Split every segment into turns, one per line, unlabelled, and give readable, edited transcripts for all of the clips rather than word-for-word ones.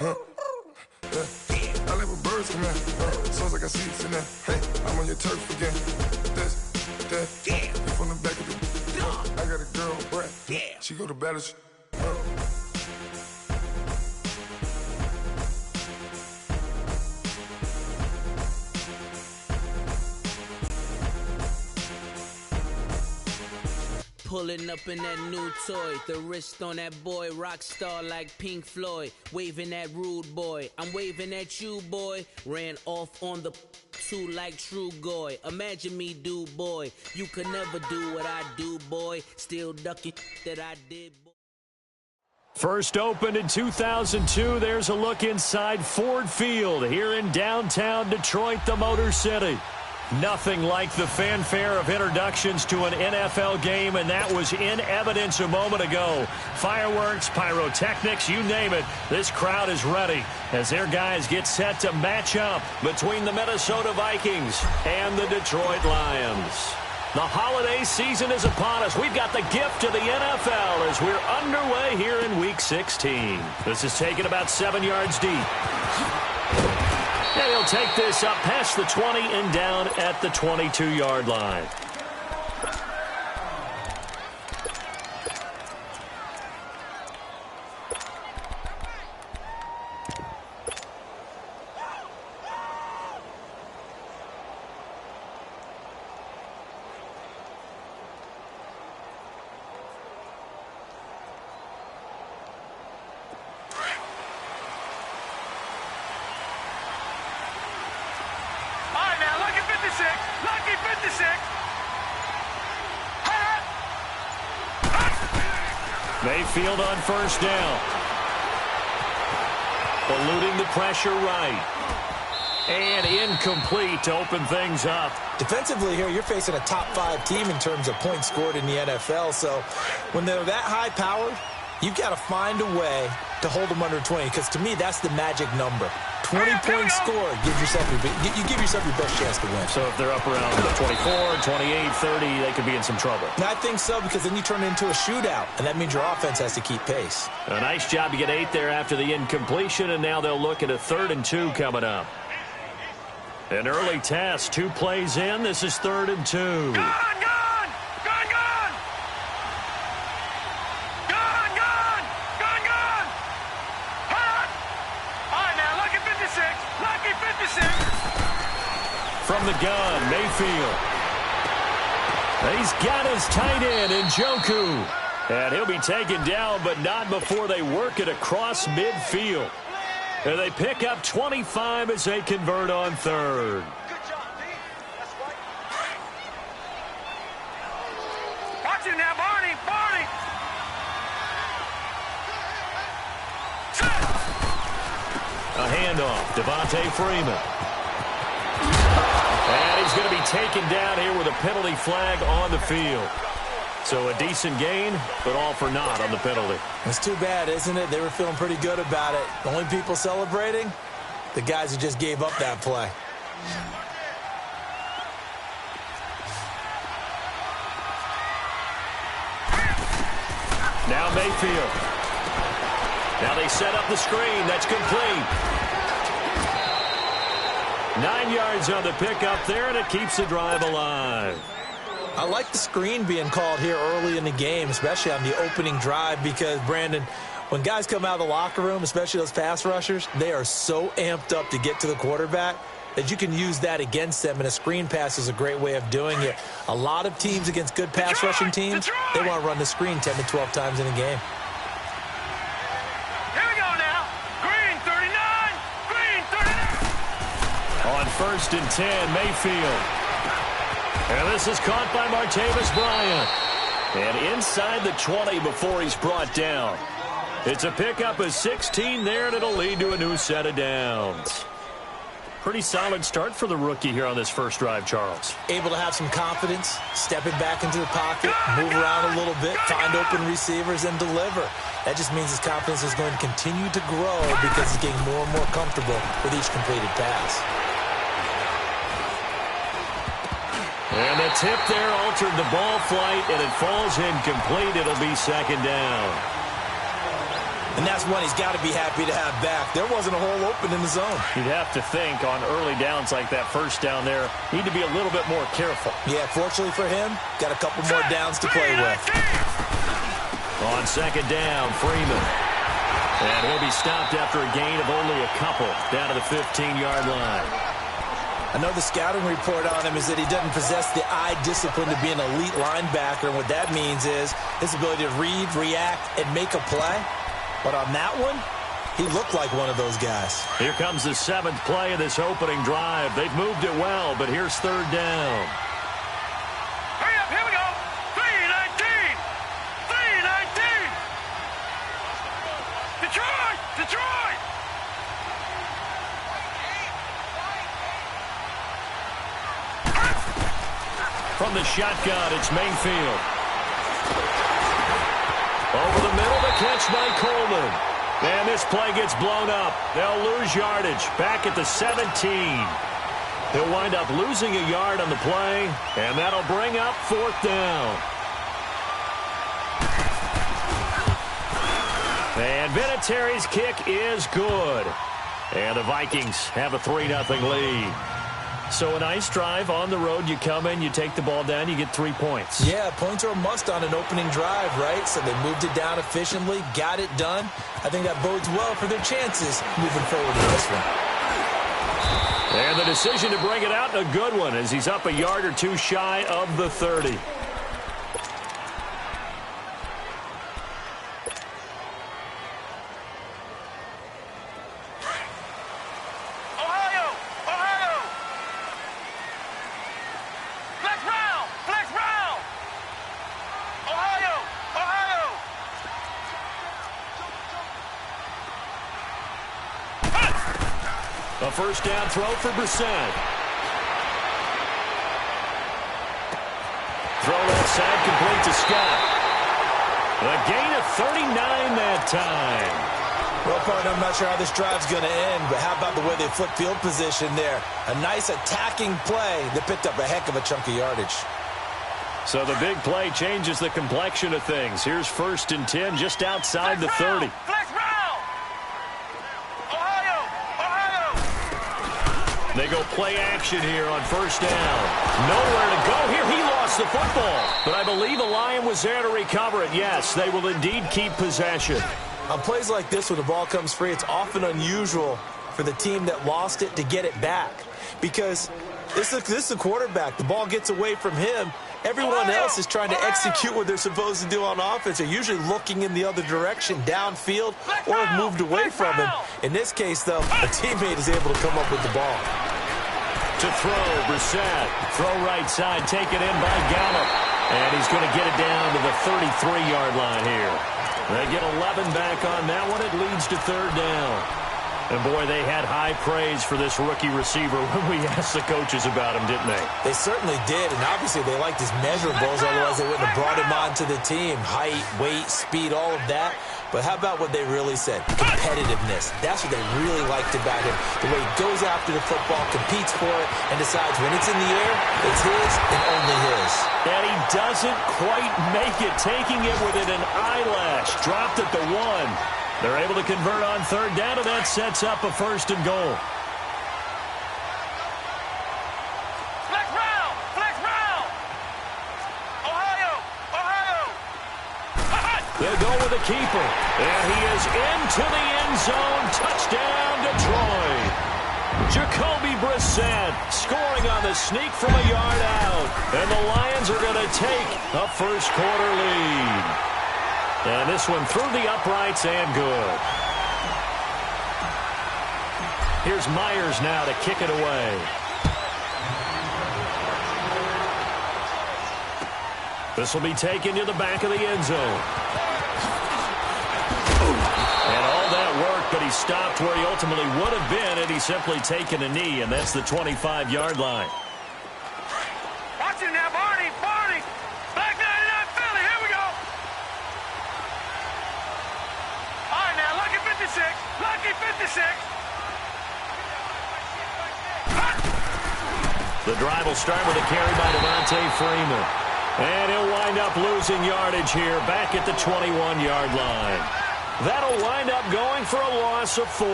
Yeah. I live with birds come in. Sounds like I see it in there. Hey, I'm on your turf again. This, that. Yeah. You from the back of the. I got a girl, Brett. Yeah. She go to battle.
Pulling up in that new toy, the wrist on that boy, rock star like Pink Floyd, waving at rude boy, I'm waving at you boy, ran off on the two like true goy, imagine me do boy, you could never do what I do boy, still ducking that I did boy.
First opened in 2002, there's a look inside Ford Field here in downtown Detroit, the Motor City. Nothing like the fanfare of introductions to an NFL game, and that was in evidence a moment ago. Fireworks, pyrotechnics, you name it. This crowd is ready as their guys get set to match up between the Minnesota Vikings and the Detroit Lions. The holiday season is upon us. We've got the gift of the NFL as we're underway here in Week 16. This is taken about 7 yards deep. And he'll take this up past the 20 and down at the 22-yard line. Mayfield on first down. Eluding the pressure right. And incomplete to open things up.
Defensively here, you're facing a top 5 team in terms of points scored in the NFL. So when they're that high powered, you've got to find a way to hold them under 20. Because to me, that's the magic number. 20-point score gives yourself you give yourself your best chance to win.
So if they're up around the 24, 28, 30, they could be in some trouble.
I think so, because then you turn it into a shootout, and that means your offense has to keep pace.
A nice job to get 8 there after the incompletion, and now they'll look at a 3rd and 2 coming up. An early test, 2 plays in. This is 3rd and 2. From the gun, Mayfield. He's got his tight end, Njoku. And he'll be taken down, but not before they work it across midfield. And they pick up 25 as they convert on 3rd.
Watch it now, Barney.
A handoff, Devontae Freeman. And he's going to be taken down here with a penalty flag on the field. So a decent gain, but all for naught on the penalty.
It's too bad, isn't it? They were feeling pretty good about it. The only people celebrating, the guys who just gave up that play.
Now Mayfield. Now they set up the screen. That's complete. 9 yards on the pickup there, and it keeps the drive alive.
I like the screen being called here early in the game, especially on the opening drive, because, Brandon, when guys come out of the locker room, especially those pass rushers, they are so amped up to get to the quarterback that you can use that against them, and a screen pass is a great way of doing it. A lot of teams against good pass rushing teams, they want to run the screen 10 to 12 times in a game.
On 1st and 10, Mayfield. And this is caught by Martavis Bryant. And inside the 20 before he's brought down. It's a pickup of 16 there, and it'll lead to a new set of downs. Pretty solid start for the rookie here on this first drive, Charles.
Able to have some confidence, stepping back into the pocket, move around a little bit, find open receivers, and deliver. That just means his confidence is going to continue to grow because he's getting more and more comfortable with each completed pass.
And the tip there altered the ball flight, and it falls incomplete. It'll be 2nd down.
And that's one he's got to be happy to have back. There wasn't a hole open in the zone.
You'd have to think on early downs like that first down there, need to be a little bit more careful.
Yeah, fortunately for him, got a couple more downs to play with.
On second down, Freeman. And he'll be stopped after a gain of only a couple down to the 15-yard line.
I know the scouting report on him is that he doesn't possess the eye discipline to be an elite linebacker. And what that means is his ability to read, react, and make a play. But on that one, he looked like one of those guys.
Here comes the 7th play of this opening drive. They've moved it well, but here's third down.
Hurry up, here we go. 3-19. 3-19. Detroit! Detroit!
From the shotgun, it's Mayfield. Over the middle, the catch by Coleman. And this play gets blown up. They'll lose yardage back at the 17. He'll wind up losing a yard on the play, and that'll bring up fourth down. And Vinatieri's kick is good. And the Vikings have a 3-0 lead. So a nice drive on the road. You come in, you take the ball down, you get 3 points.
Yeah, points are a must on an opening drive, right? So they moved it down efficiently, got it done. I think that bodes well for their chances moving forward in this one.
And the decision to bring it out, a good one, as he's up a yard or two shy of the 30. A first down throw for Brissett. Throw left side, complete to Scott. A gain of 39 that time.
Well, partner, I'm not sure how this drive's going to end, but how about the way they flip field position there? A nice attacking play that picked up a heck of a chunk of yardage.
So the big play changes the complexion of things. Here's 1st and 10 just outside the 30. They go play action here on first down. Nowhere to go here. He lost the football. But I believe a Lion was there to recover it. Yes, they will indeed keep possession.
On plays like this when the ball comes free, it's often unusual for the team that lost it to get it back. Because this is the quarterback. The ball gets away from him. Everyone else is trying to execute what they're supposed to do on offense. They're usually looking in the other direction, downfield, or have moved away from him. In this case, though, a teammate is able to come up with the ball.
To throw, Brissett. Throw right side, taken in by Gallup. And he's going to get it down to the 33-yard line here. They get 11 back on that one. It leads to third down. And, boy, they had high praise for this rookie receiver when we asked the coaches about him, didn't they?
They certainly did, and obviously they liked his measurables, otherwise they wouldn't have brought him onto the team. Height, weight, speed, all of that. But how about what they really said? Competitiveness. That's what they really liked about him. The way he goes after the football, competes for it, and decides when it's in the air, it's his and only his.
And he doesn't quite make it, taking it within an eyelash. Dropped at the 1. They're able to convert on third down, and that sets up a 1st and goal.
Flex round! Flex round! Ohio! Ohio!
They'll go with the keeper. And he is into the end zone. Touchdown, Detroit. Jacoby Brissett scoring on the sneak from a yard out. And the Lions are going to take a first-quarter lead. And this one through the uprights and good. Here's Myers now to kick it away. This will be taken to the back of the end zone. And all that work, but he stopped where he ultimately would have been had he simply taken a knee, and that's the 25-yard line.
Watch it now, Barney! Barney! Black 99 Philly, here we go! All right, now, lucky 56. Lucky 56.
The drive will start with a carry by Devontae Freeman. And he'll wind up losing yardage here back at the 21-yard line. That'll wind up going for a loss of 4.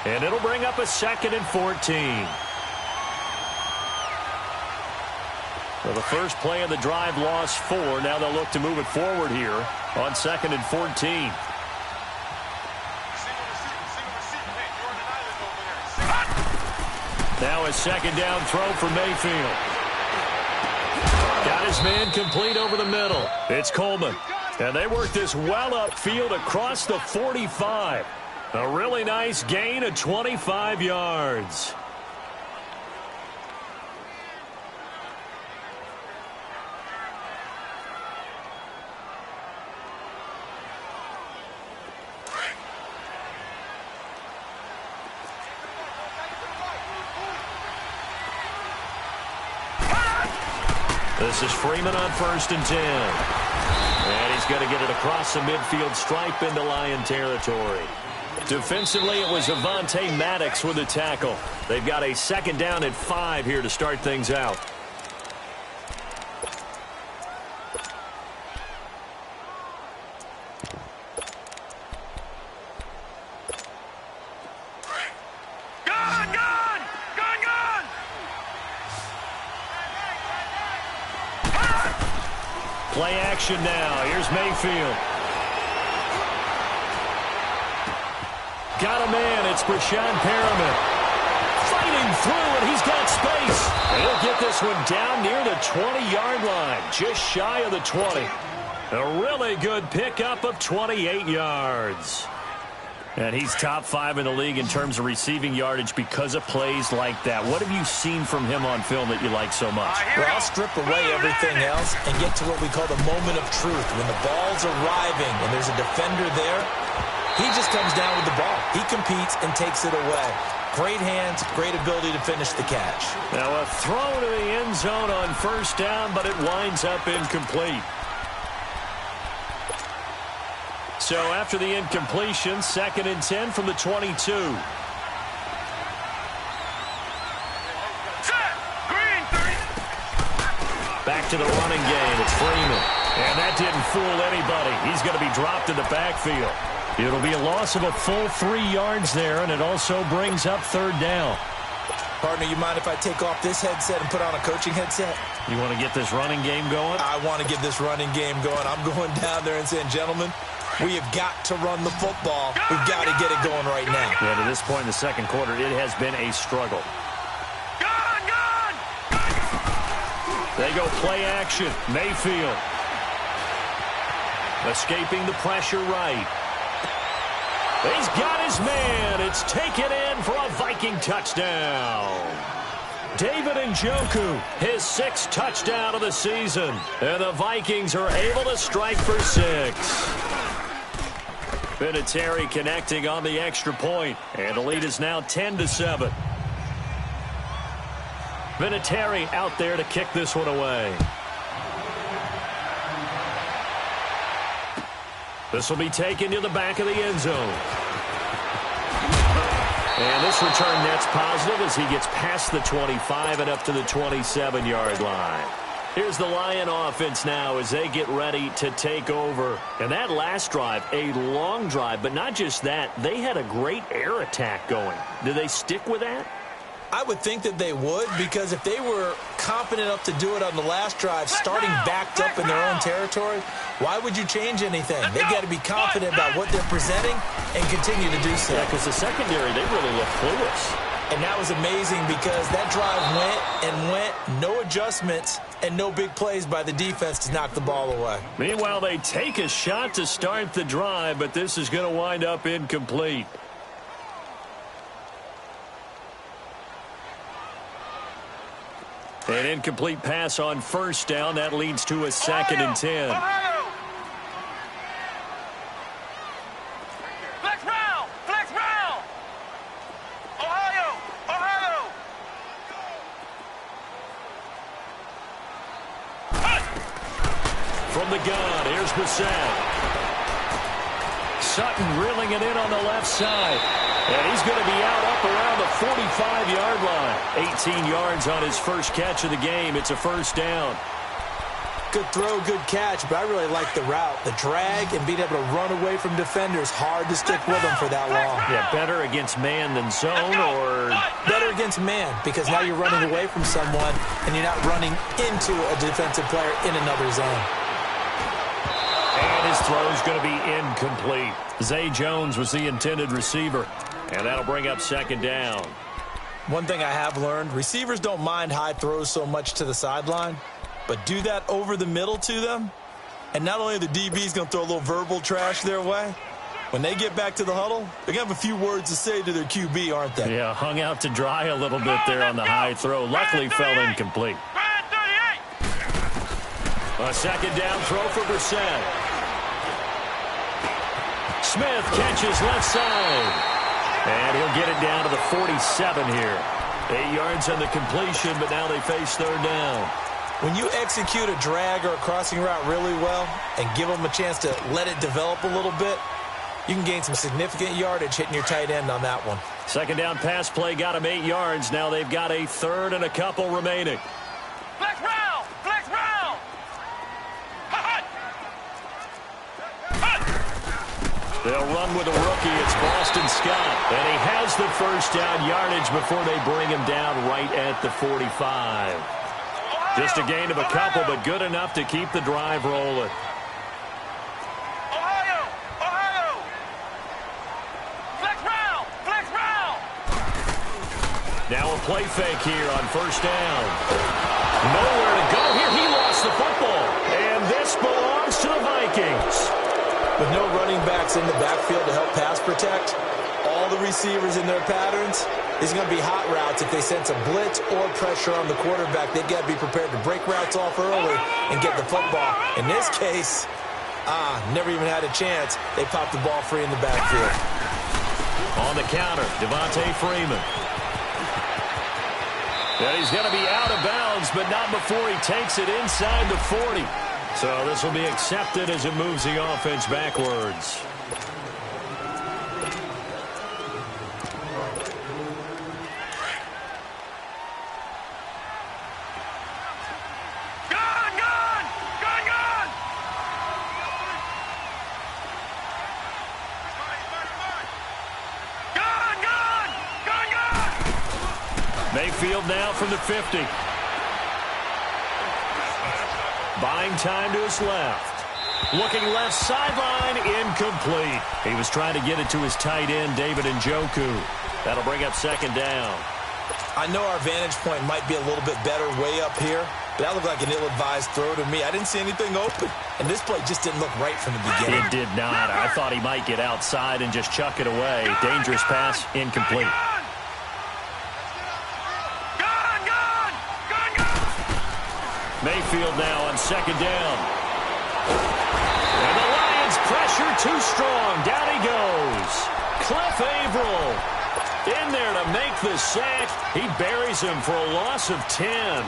And it'll bring up a 2nd and 14. Well, the first play of the drive lost 4. Now they'll look to move it forward here on 2nd and 14. Now a 2nd down throw for Mayfield. Got his man complete over the middle. It's Coleman. And they work this well upfield across the 45. A really nice gain of 25 yards. This is Freeman on 1st and 10. And he's going to get it across the midfield stripe into Lion territory. Defensively, it was Avonte Maddox with a tackle. They've got a 2nd down at 5 here to start things out. Play action now. Here's Mayfield. Got a man. It's Brashon Perriman. Fighting through, and he's got space. And he'll get this one down near the 20-yard line, just shy of the 20. A really good pickup of 28 yards. And he's top 5 in the league in terms of receiving yardage because of plays like that. What have you seen from him on film that you like so much?
Well, I'll strip away everything else and get to what we call the moment of truth. When the ball's arriving and there's a defender there, he just comes down with the ball. He competes and takes it away. Great hands, great ability to finish the catch.
Now a throw to the end zone on 1st down, but it winds up incomplete. So after the incompletion, 2nd and 10 from the 22. Back to the running game. It's Freeman. And that didn't fool anybody. He's going to be dropped in the backfield. It'll be a loss of a full 3 yards there, and it also brings up 3rd down.
Partner, you mind if I take off this headset and put on a coaching headset?
You want to get this running game going?
I want to get this running game going. I'm going down there and saying, gentlemen, we have got to run the football. We've got to get it going right now.
Yeah, to this point in the 2nd quarter, it has been a struggle. They go play action. Mayfield. Escaping the pressure right. He's got his man. It's taken in for a Viking touchdown. David Njoku, his 6th touchdown of the season. And the Vikings are able to strike for 6. Vinatieri connecting on the extra point. And the lead is now 10-7. Vinatieri out there to kick this one away. This will be taken to the back of the end zone. And this return net's positive as he gets past the 25 and up to the 27-yard line. Here's the Lion offense now as they get ready to take over. And that last drive, a long drive, but not just that, they had a great air attack going. Do they stick with that?
I would think that they would, because if they were confident enough to do it on the last drive, starting backed up in their own territory, why would you change anything? They've got to be confident about what they're presenting and continue to do so.
Yeah, because the secondary, they really look clueless.
And that was amazing because that drive went and went, no adjustments and no big plays by the defense to knock the ball away.
Meanwhile, they take a shot to start the drive, but this is going to wind up incomplete. An incomplete pass on 1st down. That leads to a 2nd and 10.
Ohio! Flex round! Flex round! Ohio! Ohio!
From the gun, here's Bissett. Sutton reeling it in on the left side. And he's going to be out up around the 45-yard line. 18 yards on his first catch of the game. It's a 1st down.
Good throw, good catch, but I really like the route. The drag and being able to run away from defenders, hard to stick with them for that long.
Yeah, better against man than zone, or
better against man, because now you're running away from someone and you're not running into a defensive player in another zone.
And his throw's going to be incomplete. Zay Jones was the intended receiver, and that'll bring up second down.
One thing I have learned, receivers don't mind high throws so much to the sideline, but do that over the middle to them, and not only are the DBs going to throw a little verbal trash their way, when they get back to the huddle, they're going to have a few words to say to their QB, aren't they?
Yeah, hung out to dry a little bit there on the high throw. Luckily fell incomplete. A second down throw for Brissett. Smith catches left side. And he'll get it down to the 47 here. 8 yards on the completion, but now they face third down.
When you execute a drag or a crossing route really well and give them a chance to let it develop a little bit, you can gain some significant yardage hitting your tight end on that one.
Second down pass play got him 8 yards. Now they've got a third and a couple remaining.
Flex round! Flex round!
They'll run with a rookie. It's Boston Scott. And he has the first down yardage before they bring him down right at the 45. Just a gain of a couple, but good enough to keep the drive rolling.
Ohio! Ohio! Flex round! Flex round!
Now a play fake here on first down. Nowhere to go here. He lost the football. And this belongs to the Vikings.
With no running backs in the backfield to help pass protect, all the receivers in their patterns, there's going to be hot routes if they sense a blitz or pressure on the quarterback. They've got to be prepared to break routes off early and get the football. In this case, never even had a chance. They popped the ball free in the backfield.
On the counter, Devontae Freeman. And he's going to be out of bounds, but not before he takes it inside the 40. So this will be accepted as it moves the offense backwards.
Gun! Gun! Gun! Gun! Gun! Gun! Gun! Gun!
Mayfield now from the 50. Buying time to his left. Looking left sideline, incomplete. He was trying to get it to his tight end, David Njoku. That'll bring up second down.
I know our vantage point might be a little bit better way up here, but that looked like an ill-advised throw to me. I didn't see anything open, and this play just didn't look right from the beginning.
It did not. I thought he might get outside and just chuck it away. Dangerous pass, incomplete. Mayfield now on second down. And the Lions pressure too strong. Down he goes. Cliff Averill in there to make the sack. He buries him for a loss of 10.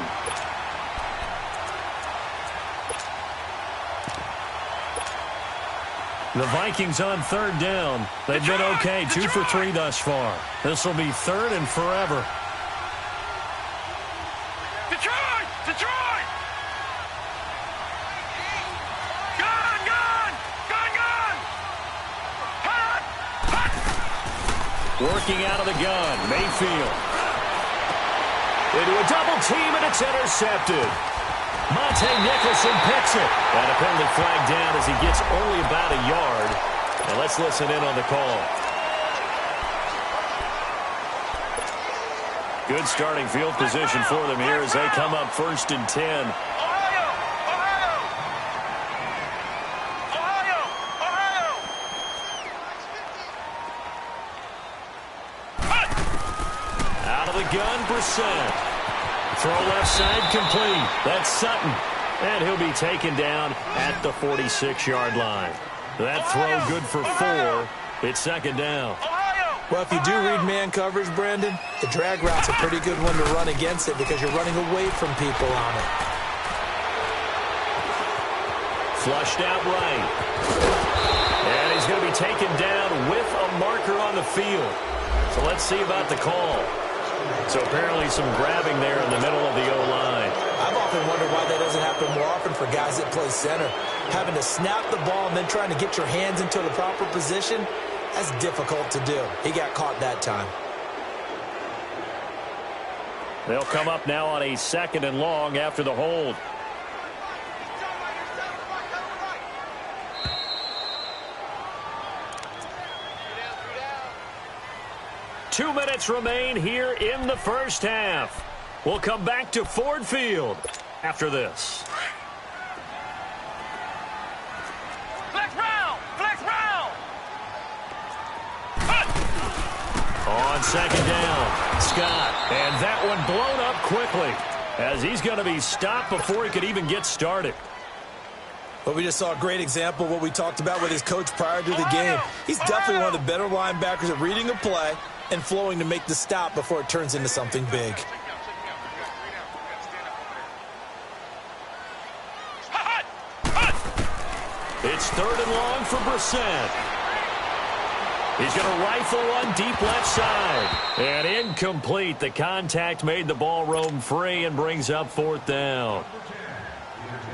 The Vikings on third down. They've been okay, 2 for 3 thus far. This will be third and forever.
Detroit! Detroit! Gun! Gun! Gun! Gun! Hot! Hot!
Working out of the gun, Mayfield. Into a double team, and it's intercepted. Monte Nicholson picks it. And a penalty flag down as he gets only about a yard. And let's listen in on the call. Good starting field position for them here as they come up first and 10.
Ohio! Ohio! Ohio! Ohio! Hot!
Out of the gun, Brissett. Throw left side complete. That's Sutton. And he'll be taken down at the 46-yard line. That throw good for 4. It's second down.
Well, if you do read man coverage, Brandon, the drag route's a pretty good one to run against it because you're running away from people on it.
Flushed out right. And he's going to be taken down with a marker on the field. So let's see about the call. So apparently some grabbing there in the middle of the O-line.
I often wondered why that doesn't happen more often for guys that play center. Having to snap the ball and then trying to get your hands into the proper position, that's difficult to do. He got caught that time.
They'll come up now on a 2nd and long after the hold. Two minutes remain here in the first half. We'll come back to Ford Field after this.
Flex round! Flex round!
On 2nd down, Scott. And that one blown up quickly as he's going to be stopped before he could even get started.
But we just saw a great example of what we talked about with his coach prior to the game. He's definitely one of the better linebackers at reading a play and flowing to make the stop before it turns into something big.
It's 3rd and long for Brissett. He's going to rifle one deep left side. And incomplete. The contact made the ball roam free and brings up 4th down.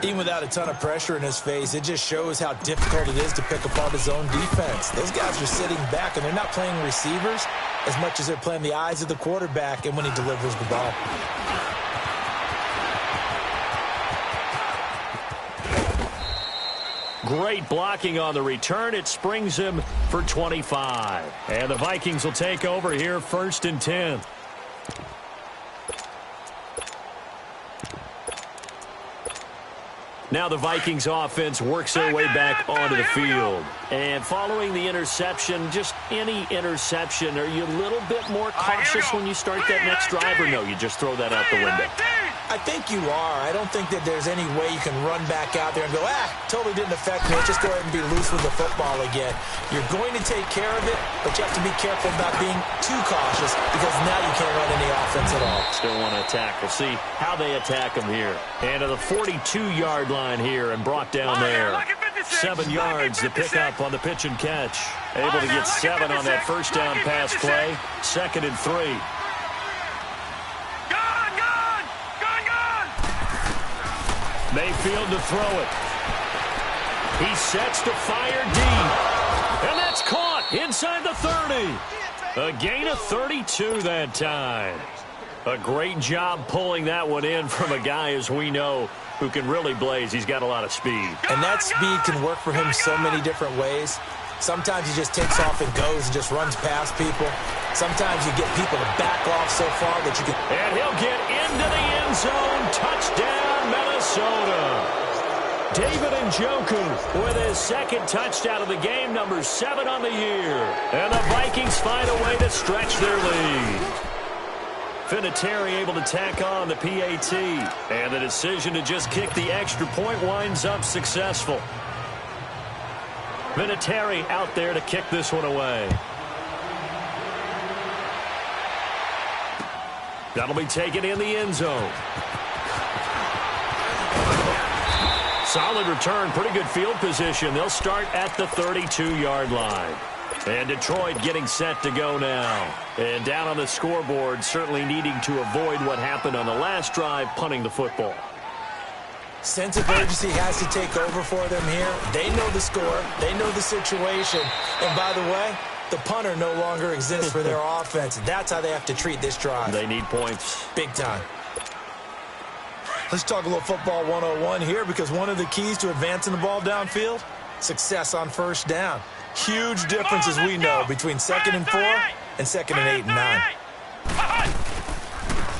Even without a ton of pressure in his face, it just shows how difficult it is to pick apart his own defense. Those guys are sitting back, and they're not playing receivers as much as they're playing the eyes of the quarterback and when he delivers the ball.
Great blocking on the return. It springs him for 25. And the Vikings will take over here 1st and 10. Now the Vikings offense works their way back onto the field. And following the interception, just any interception, are you a little bit more cautious when you start that next drive, or no, you just throw that out the window?
I think you are. I don't think that there's any way you can run back out there and go, totally didn't affect me. Let's just go ahead and be loose with the football again. You're going to take care of it, but you have to be careful about being too cautious because now you can't run any offense at all.
Still want to attack. We'll see how they attack him here. And to the 42-yard line here and brought down there. 7 yards to pick up on the pitch and catch. Able to get 7 on that first down pass play. 2nd and 3. Mayfield to throw it. He sets to fire deep. And that's caught inside the 30. A gain of 32 that time. A great job pulling that one in from a guy, as we know, who can really blaze. He's got a lot of speed.
And that speed can work for him so many different ways. Sometimes he just takes off and goes and just runs past people. Sometimes you get people to back off so far that you can...
And he'll get into the end zone. Touchdown, Minnesota. David Njoku with his 2nd touchdown of the game, number 7 on the year. And the Vikings find a way to stretch their lead. Vinatieri able to tack on the PAT. And the decision to just kick the extra point winds up successful. Vinatieri out there to kick this one away. That'll be taken in the end zone. Solid return, pretty good field position. They'll start at the 32-yard line. And Detroit getting set to go now. And down on the scoreboard, certainly needing to avoid what happened on the last drive, punting the football.
Sense of urgency has to take over for them here. They know the score. They know the situation. And by the way, the punter no longer exists for their offense. That's how they have to treat this drive.
They need points.
Big time. Let's talk a little football 101 here, because one of the keys to advancing the ball downfield, success on first down. Huge difference, as we know, between 2nd and 4 and 2nd and 8 and 9.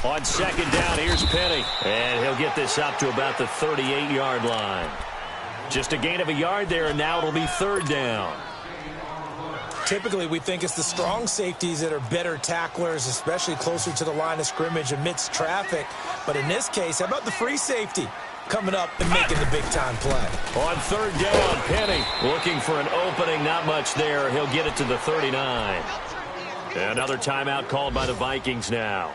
On 2nd down, here's Penny. And he'll get this up to about the 38-yard line. Just a gain of a yard there, and now it'll be 3rd down.
Typically, we think it's the strong safeties that are better tacklers, especially closer to the line of scrimmage amidst traffic. But in this case, how about the free safety coming up and making the big-time play?
On 3rd down, Penny looking for an opening. Not much there. He'll get it to the 39. Another timeout called by the Vikings now,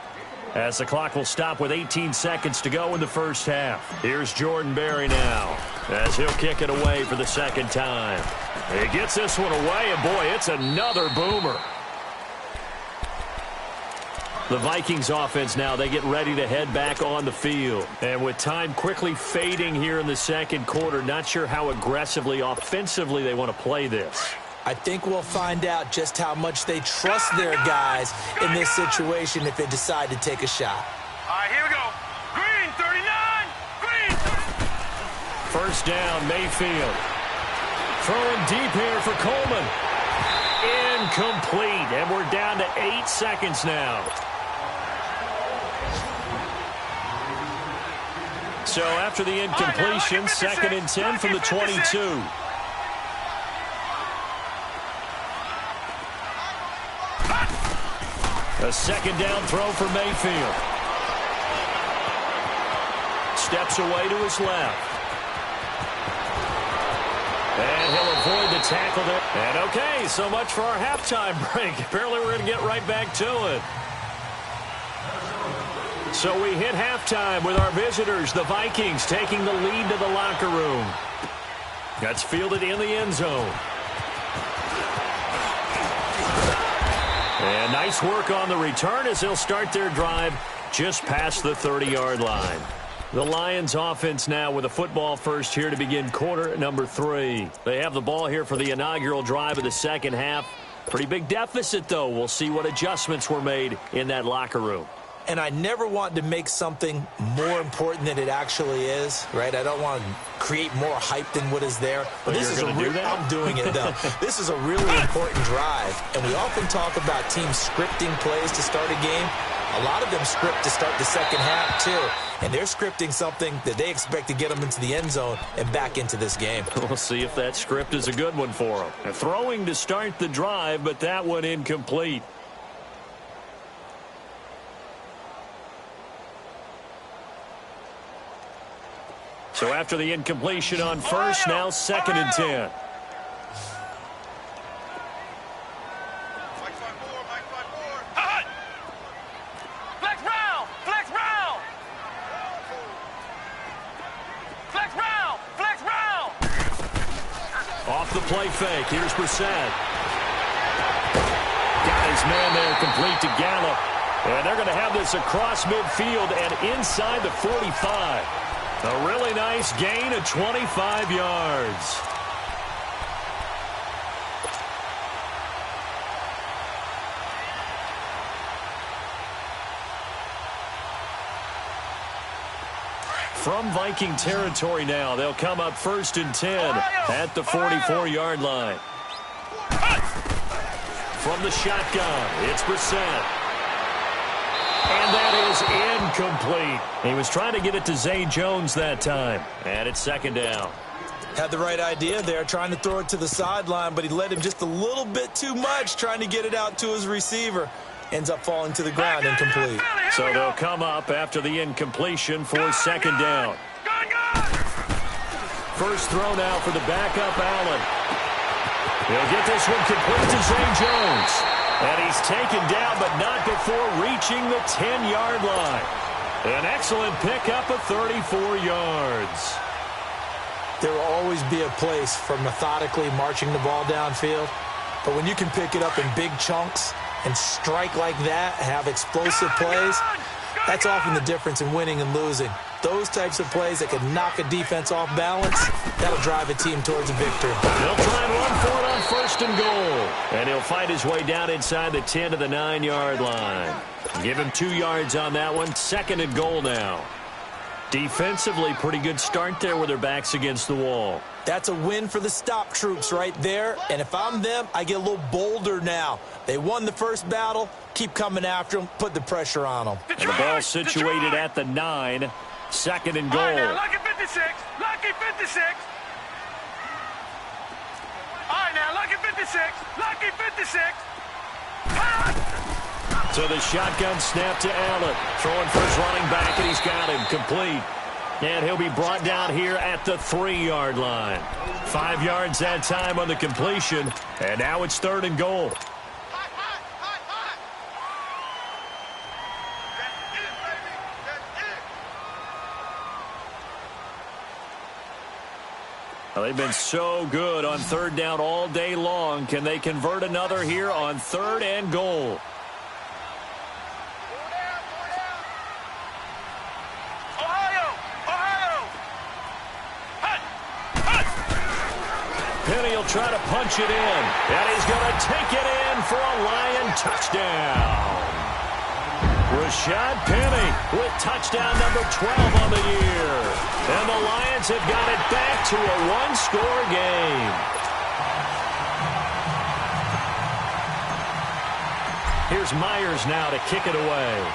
as the clock will stop with 18 seconds to go in the first half. Here's Jordan Berry now, as he'll kick it away for the 2nd time. He gets this one away, and boy, it's another boomer. The Vikings offense now, they get ready to head back on the field. And with time quickly fading here in the second quarter, not sure how aggressively, offensively they want to play this.
I think we'll find out just how much they trust their guys in this situation if they decide to take a shot.
All right, here we go. Green, 39. Green.
First down, Mayfield. Throwing deep here for Coleman. Incomplete, and we're down to 8 seconds now. So after the incompletion, 2nd and 10 from the 22. A second down throw for Mayfield. Steps away to his left. And he'll avoid the tackle there. And okay, so much for our halftime break. Apparently we're going to get right back to it. So we hit halftime with our visitors, the Vikings, taking the lead to the locker room. That's fielded in the end zone. And nice work on the return as they'll start their drive just past the 30-yard line. The Lions offense now with a football first here to begin quarter number 3. They have the ball here for the inaugural drive of the second half. Pretty big deficit, though. We'll see what adjustments were made in that locker room.
And I never want to make something more important than it actually is, right? I don't want to create more hype than what is there. But this is I'm doing it, though. This is a really important drive. And we often talk about teams scripting plays to start a game. A lot of them script to start the second half, too. And they're scripting something that they expect to get them into the end zone and back into this game.
We'll see if that script is a good one for them. A throwing to start the drive, but that one incomplete. So after the incompletion on first, now 2nd and 10.
Flex round! Flex round! Flex round! Flex round!
Off the play fake. Here's Brissett. Got his man there, complete to Gallup. And they're going to have this across midfield and inside the 45. A really nice gain of 25 yards. From Viking territory now, they'll come up 1st and 10 at the 44-yard line. From the shotgun, it's Brissett. And that is incomplete. He was trying to get it to Zay Jones that time. And it's 2nd down.
Had the right idea there, trying to throw it to the sideline, but he led him just a little bit too much, trying to get it out to his receiver. Ends up falling to the ground, incomplete.
So they'll come up after the incompletion for 2nd down. First throw now for the backup, Allen. He'll get this one complete to Zay Jones. And he's taken down, but not before reaching the 10-yard line. An excellent pickup of 34 yards.
There will always be a place for methodically marching the ball downfield. But when you can pick it up in big chunks and strike like that, have explosive plays, that's often the difference in winning and losing. Those types of plays that can knock a defense off balance, that'll drive a team towards a victory.
He'll try and run for it on 1st and goal. And he'll fight his way down inside the 10 to the 9-yard line. Give him 2 yards on that one. 2nd and goal now. Defensively, pretty good start there with their backs against the wall.
That's a win for the stop troops right there. And if I'm them, I get a little bolder now. They won the first battle. Keep coming after them. Put the pressure on them.
And the ball situated at the 9. 2nd and goal.
All right, now, lucky 56. Lucky 56. All right, now, lucky 56. Lucky 56.
So the shotgun snap to Allen. Throwing for his running back, and he's got him complete. And he'll be brought down here at the 3-yard line. 5 yards that time on the completion. And now it's 3rd and goal. Well, they've been so good on 3rd down all day long. Can they convert another here on 3rd and goal? Penny will try to punch it in. And he's going to take it in for a Lion touchdown. Rashad Penny with touchdown number 12 on the year. And the Lions have got it back to a one-score game. Here's Myers now to kick it away.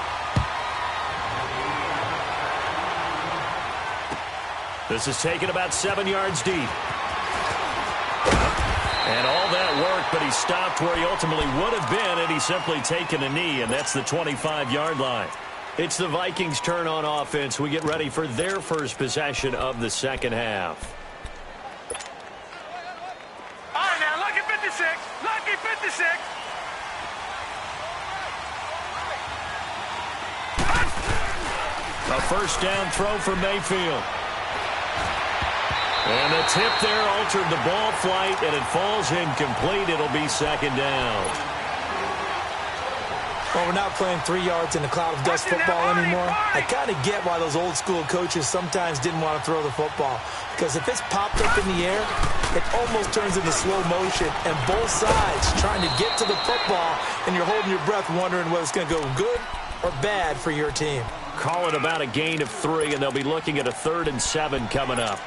This is taken about 7 yards deep. And all that work, but he stopped where he ultimately would have been had he simply taken a knee, and that's the 25-yard line. It's the Vikings' turn on offense. We get ready for their first possession of the second half.
All right, now, lucky 56. Lucky 56.
A first down throw for Mayfield. And the tip there altered the ball flight, and it falls incomplete. It'll be second down.
Well, we're not playing 3 yards in a cloud of dust football anymore. I kind of get why those old school coaches sometimes didn't want to throw the football. Because if it's popped up in the air, it almost turns into slow motion. And both sides trying to get to the football, and you're holding your breath wondering whether it's going to go good or bad for your team.
Call it about a gain of 3, and they'll be looking at a 3rd and 7 coming up.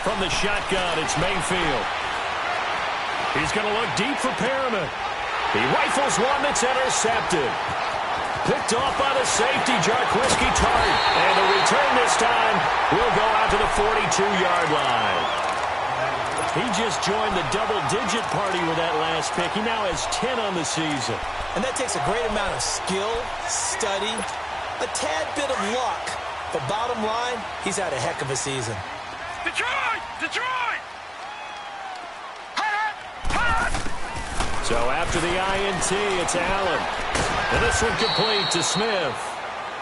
From the shotgun, it's Mayfield. He's going to look deep for Perriman. He rifles one that's intercepted. Picked off by the safety, Jarquiski Tart. And the return this time will go out to the 42-yard line. He just joined the double-digit party with that last pick. He now has 10 on the season.
And that takes a great amount of skill, study, a tad bit of luck. But bottom line, he's had a heck of a season.
Detroit! Detroit!
So after the INT, it's Allen. And this one complete to Smith.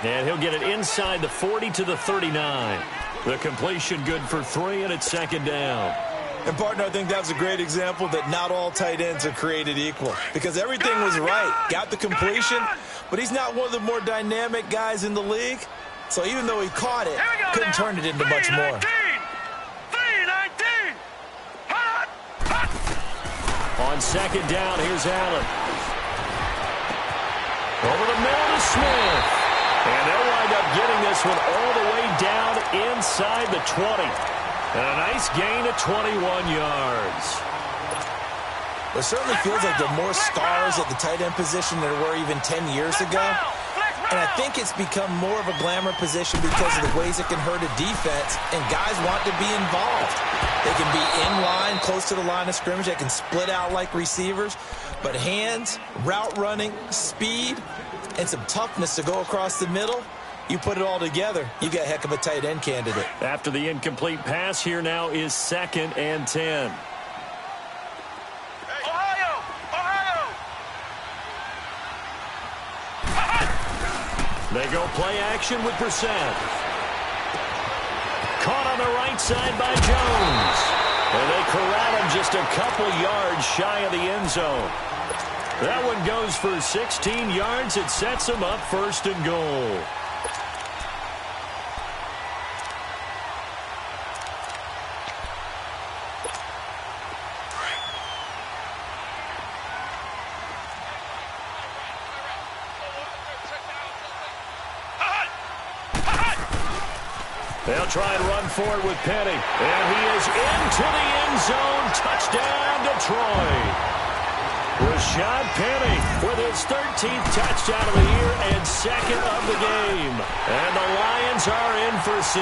And he'll get it inside the 40 to the 39. The completion good for 3, and it's second down.
And, partner, I think that was a great example that not all tight ends are created equal. Because everything was right. Got the completion, but he's not one of the more dynamic guys in the league. So even though he caught it, couldn't turn it into much more.
On second down, here's Allen. Over the middle to Smith. And they'll wind up getting this one all the way down inside the 20. And a nice gain of 21 yards.
It certainly feels like there are more stars at the tight end position than there were even 10 years ago. And I think it's become more of a glamour position because of the ways it can hurt a defense, and guys want to be involved. They can be in line, close to the line of scrimmage. They can split out like receivers. But hands, route running, speed, and some toughness to go across the middle, you put it all together, you got a heck of a tight end candidate.
After the incomplete pass, here now is 2nd and 10. They go play action with Brissett. Caught on the right side by Jones. And they corral him just a couple yards shy of the end zone. That one goes for 16 yards. It sets him up 1st and goal. They'll try and run forward with Penny. And he is into the end zone. Touchdown, Detroit. Rashad Penny with his 13th touchdown of the year and 2nd of the game. And the Lions are in for 6.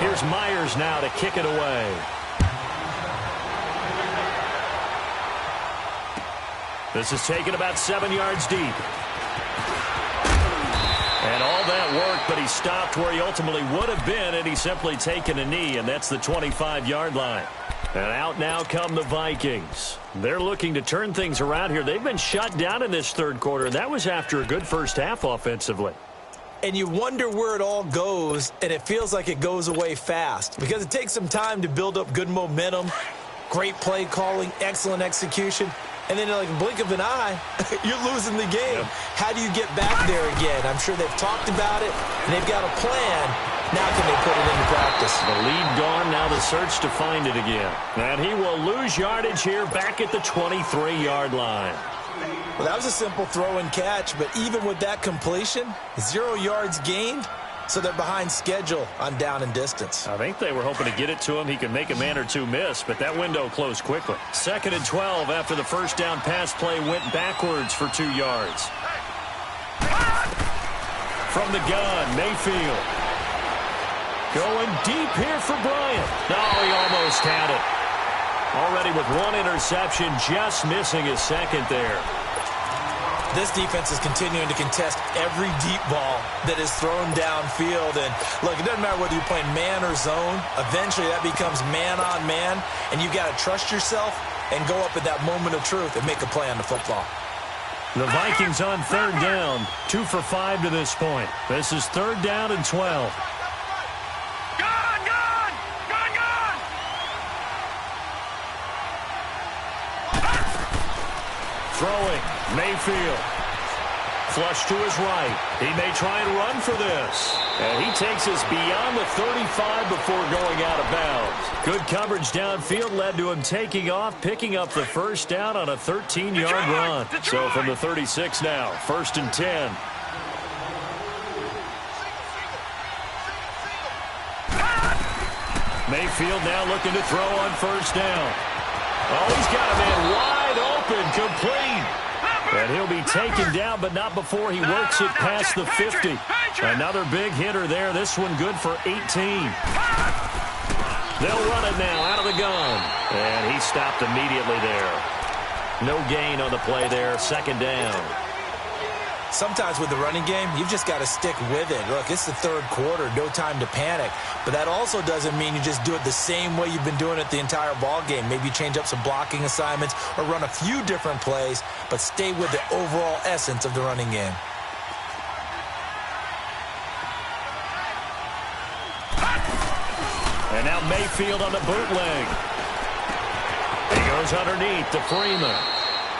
Here's Myers now to kick it away. This is taken about 7 yards deep. And all that work, but he stopped where he ultimately would have been had he simply taken a knee, and that's the 25-yard line. And out now come the Vikings. They're looking to turn things around here. They've been shut down in this third quarter, and that was after a good first half offensively.
And you wonder where it all goes, and it feels like it goes away fast because it takes some time to build up good momentum, great play calling, excellent execution, and then like a blink of an eye, you're losing the game.
Yep.
How do you get back there again? I'm sure they've talked about it, and they've got a plan. Now can they put it into practice?
The lead gone, now the search to find it again. And he will lose yardage here back at the 23-yard line.
Well, that was a simple throw and catch, but even with that completion, 0 yards gained, so they're behind schedule on down and distance.
I think they were hoping to get it to him. He could make a man or two miss, but that window closed quickly. 2nd and 12 after the first down pass play went backwards for 2 yards. From the gun, Mayfield. Going deep here for Bryant. No, he almost had it. Already with 1 interception, just missing his second there.
This defense is continuing to contest every deep ball that is thrown downfield. And, look, it doesn't matter whether you're playing man or zone. Eventually, that becomes man-on-man, and you've got to trust yourself and go up at that moment of truth and make a play on the football.
The Vikings on 3rd down, 2 for 5 to this point. This is 3rd down and 12. Throwing, Mayfield. Flush to his right. He may try and run for this. And he takes us beyond the 35 before going out of bounds. Good coverage downfield led to him taking off, picking up the first down on a 13-yard run. So from the 36 now, 1st and 10. Mayfield now looking to throw on 1st down. Oh, he's got a man wide open, complete. And he'll be taken down, but not before he works it past the 50. Another big hitter there. This one good for 18. They'll run it now out of the gun. And he stopped immediately there. No gain on the play there. 2nd down.
Sometimes with the running game, you've just got to stick with it. Look, it's the 3rd quarter, no time to panic. But that also doesn't mean you just do it the same way you've been doing it the entire ball game. Maybe change up some blocking assignments or run a few different plays, but stay with the overall essence of the running game.
And now Mayfield on the bootleg. He goes underneath to Freeman.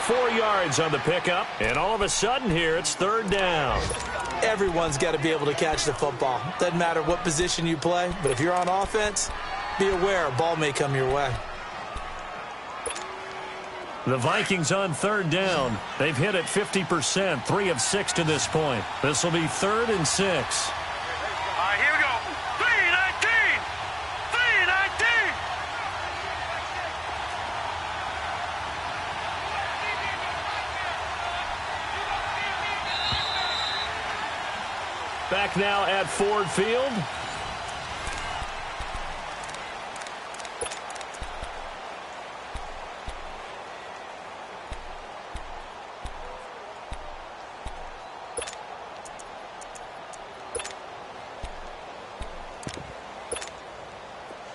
4 yards on the pickup, and all of a sudden here, it's 3rd down.
Everyone's got to be able to catch the football. Doesn't matter what position you play, but if you're on offense, be aware a ball may come your way.
The Vikings on 3rd down. They've hit it 50%, 3 of 6 to this point. This will be 3rd and 6.
All right, here we go. 3-19. 3-19.
Back now at Ford Field.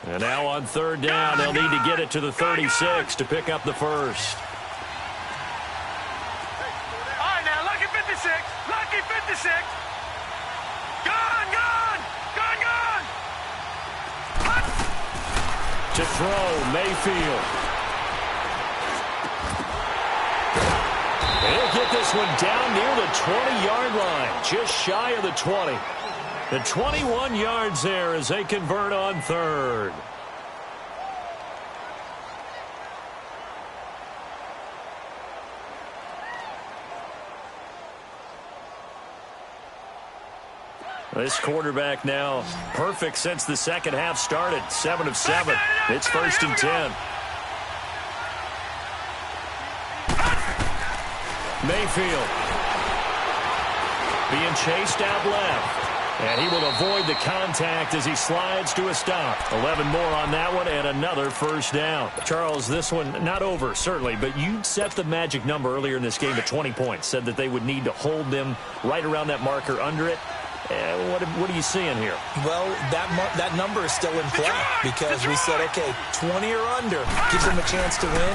And now on 3rd down, they'll need to get it to the 36 to pick up the first.
All right, now, lucky 56. Lucky 56.
To throw, Mayfield. And he'll get this one down near the 20-yard line, just shy of the 20. The 21 yards there as they convert on 3rd. This quarterback now perfect since the second half started. 7 of 7. It's 1st and 10. Mayfield being chased out left. And he will avoid the contact as he slides to a stop. 11 more on that one and another first down. Charles, this one not over, certainly, but you set the magic number earlier in this game at 20 points. Said that they would need to hold them right around that marker under it. What are you seeing here?
Well, that number is still in play because we said, okay, 20 or under gives them a chance to win.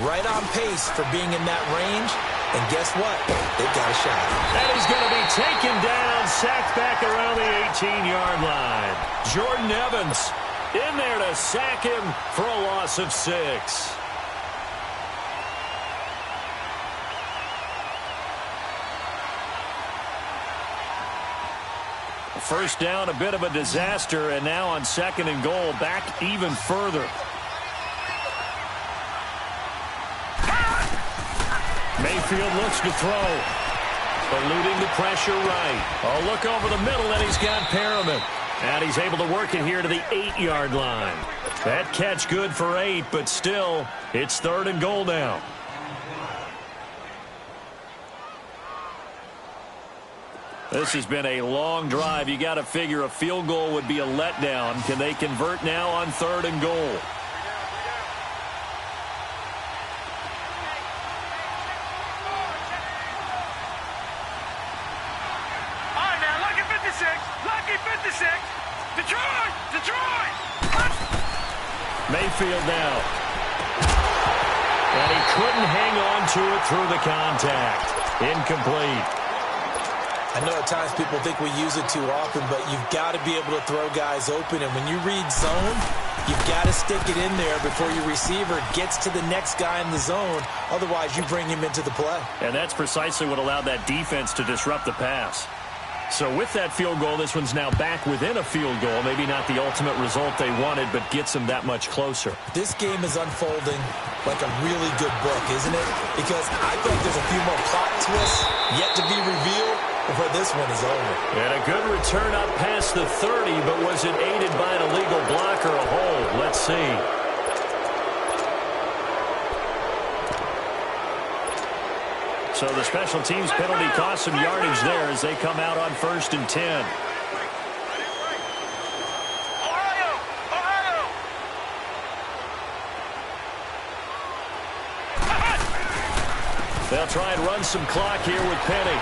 Right on pace for being in that range. And guess what? They've got a shot.
And he's going to be taken down, sacked back around the 18-yard line. Jordan Evans in there to sack him for a loss of 6. First down, a bit of a disaster, and now on 2nd and goal, back even further. Mayfield looks to throw. Eluding the pressure right. Oh, look over the middle, and he's got Perriman. And he's able to work it here to the 8-yard line. That catch good for 8, but still, it's 3rd and goal now. This has been a long drive. You got to figure a field goal would be a letdown. Can they convert now on 3rd and goal?
All right, now, lucky 56. Lucky 56. Detroit.
Mayfield now. And he couldn't hang on to it through the contact. Incomplete.
I know at times people think we use it too often, but you've got to be able to throw guys open. And when you read zone, you've got to stick it in there before your receiver gets to the next guy in the zone. Otherwise, you bring him into the play.
And that's precisely what allowed that defense to disrupt the pass. So with that field goal, this one's now back within a field goal. Maybe not the ultimate result they wanted, but gets them that much closer.
This game is unfolding like a really good book, isn't it? Because I think there's a few more plot twists yet to be revealed before this one is over.
And a good return up past the 30, but was it aided by an illegal block or a hold? Let's see. So the special teams penalty cost some yardage there as they come out on 1st and 10. They'll try and run some clock here with Penny.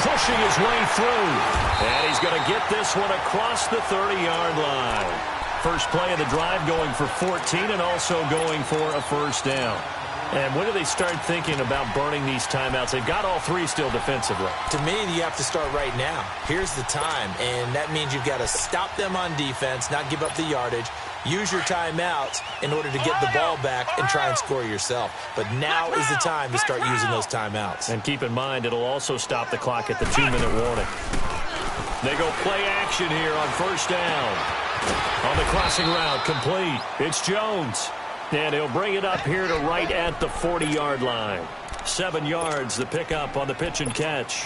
Pushing his way through. And he's going to get this one across the 30-yard line. First play of the drive going for 14 and also going for a first down. And when do they start thinking about burning these timeouts? They've got all 3 still defensively.
To me, you have to start right now. Here's the time, and that means you've got to stop them on defense, not give up the yardage, use your timeouts in order to get the ball back and try and score yourself. But now is the time to start using those timeouts.
And keep in mind, it'll also stop the clock at the 2-minute warning. They go play action here on first down. On the crossing route, complete. It's Jones. And he'll bring it up here to right at the 40-yard line. 7 yards, the pickup on the pitch and catch.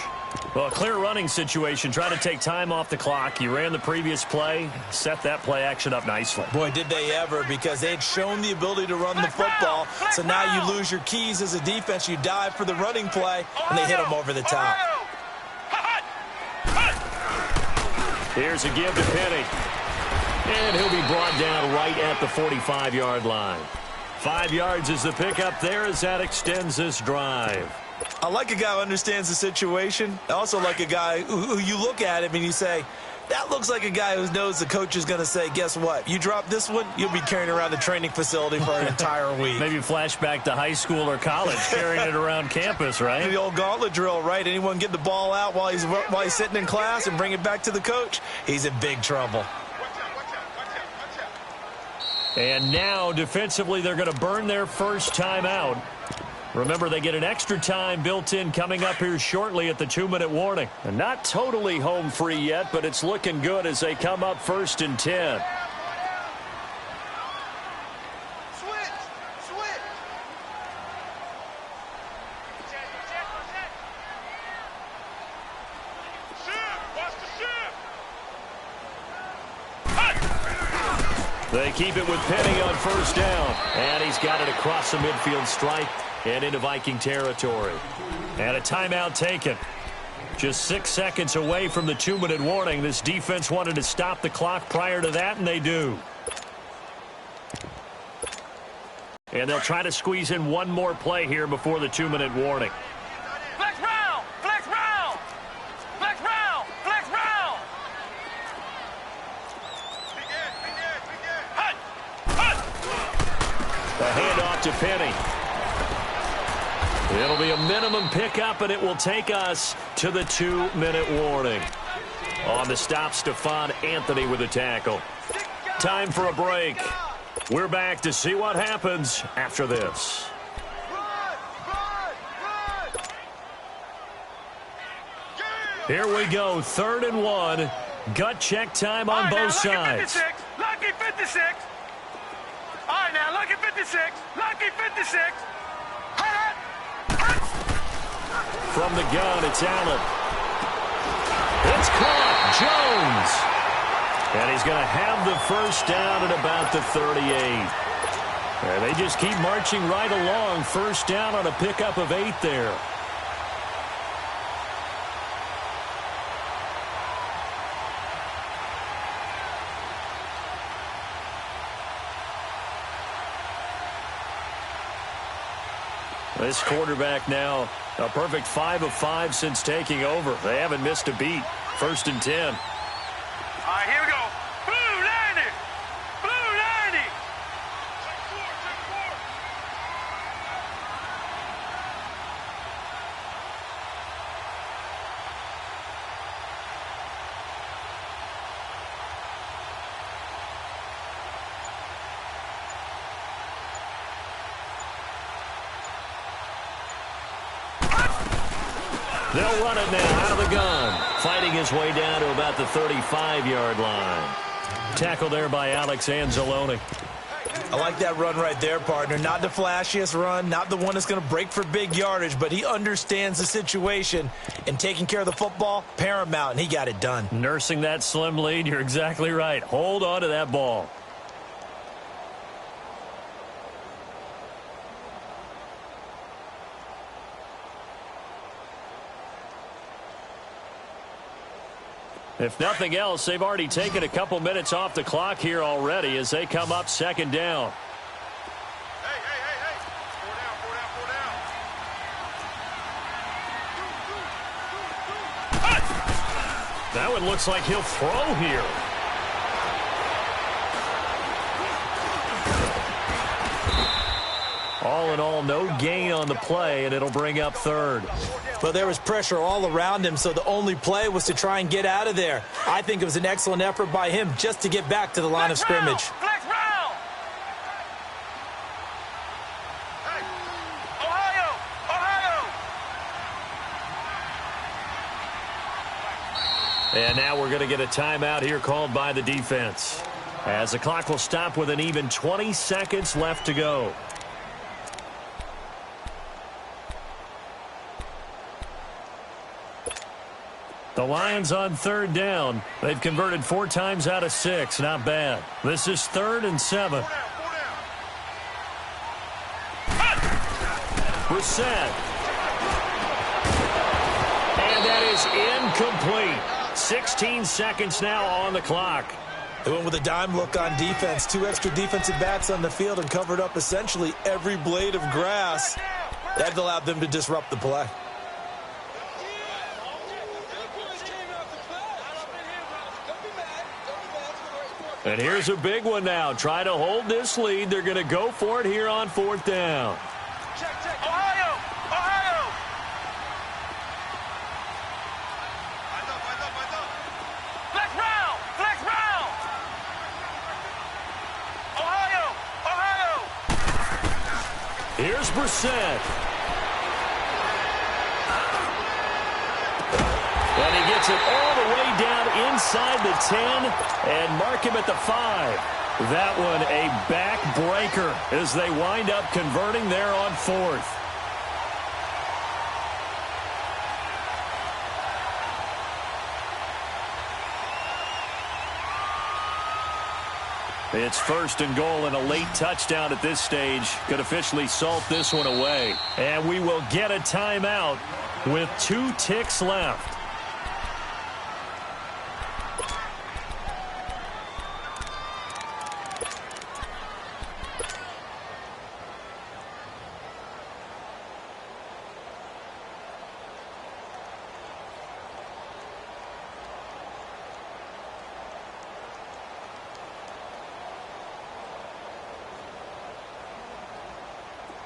Well, a clear running situation. Try to take time off the clock. You ran the previous play, set that play action up nicely.
Boy, did they ever, because they'd shown the ability to run the football. So now you lose your keys as a defense. You dive for the running play, and they hit them over the top.
Here's a give to Penny. And he'll be brought down right at the 45-yard line. 5 yards is the pickup there as that extends this drive.
I like a guy who understands the situation. I also like a guy who you look at him and you say, that looks like a guy who knows the coach is going to say, guess what? You drop this one, you'll be carrying around the training facility for an entire week.
Maybe flashback to high school or college, carrying it around campus, right?
The old gauntlet drill, right? Anyone get the ball out while he's sitting in class and bring it back to the coach, he's in big trouble.
And now, defensively, they're going to burn their first timeout. Remember, they get an extra time built in coming up here shortly at the 2-minute warning. And not totally home free yet, but it's looking good as they come up 1st and 10. They keep it with Penny on first down. And he's got it across the midfield stripe and into Viking territory. And a timeout taken. Just 6 seconds away from the 2-minute warning. This defense wanted to stop the clock prior to that, and they do. And they'll try to squeeze in one more play here before the 2-minute warning.
Flex round! Flex round! Flex round! Flex
to Penny. It'll be a minimum pickup, and it will take us to the 2-minute warning. On the stop, Stephon Anthony with a tackle. Time for a break. We're back to see what happens after this. Here we go, 3rd and 1. Gut check time on both sides.
Lucky 56. All right, now, lucky 56. Lucky 56.
From the gun, it's Allen. It's caught. Jones. And he's going to have the first down at about the 38. And they just keep marching right along. First down on a pickup of 8 there. This quarterback now, a perfect 5 of 5 since taking over. They haven't missed a beat. 1st and 10.
All right, here we go. Blue 90. Blue 90.
They'll run it now out of the gun. Fighting his way down to about the 35-yard line. Tackle there by Alex Anzalone.
I like that run right there, partner. Not the flashiest run, not the one that's going to break for big yardage, but he understands the situation, and taking care of the football, paramount, and he got it done.
Nursing that slim lead, you're exactly right. Hold on to that ball. If nothing else, they've already taken a couple minutes off the clock here already as they come up 2nd down.
Hey. 4 down.
That one looks like he'll throw here. All in all, no gain on the play, and it'll bring up 3rd.
Well, there was pressure all around him, so the only play was to try and get out of there. I think it was an excellent effort by him just to get back to the line of scrimmage.
Flex round. Hey. Ohio.
And now we're going to get a timeout here called by the defense, as the clock will stop with an even 20 seconds left to go. The Lions on 3rd down. They've converted 4 times out of 6. Not bad. This is 3rd and 7. Brissett. And that is incomplete. 16 seconds now on the clock.
They went with a dime look on defense. 2 extra defensive backs on the field and covered up essentially every blade of grass. That allowed them to disrupt the play.
And here's a big one now. Try to hold this lead. They're going to go for it here on 4th down.
Check. Ohio. Flex round. Ohio.
Here's Brissett. And he gets it all the way down inside the 10 and mark him at the 5. That one a backbreaker as they wind up converting there on 4th. It's 1st and goal, and a late touchdown at this stage could officially salt this one away. And we will get a timeout with 2 ticks left.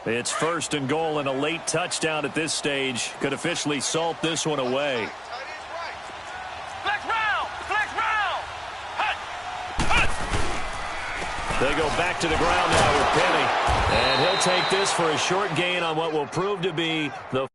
It's 1st and goal, and a late touchdown at this stage could officially salt this one away.
Flex round! Flex round!
They go back to the ground now with Penny. And he'll take this for a short gain on what will prove to be the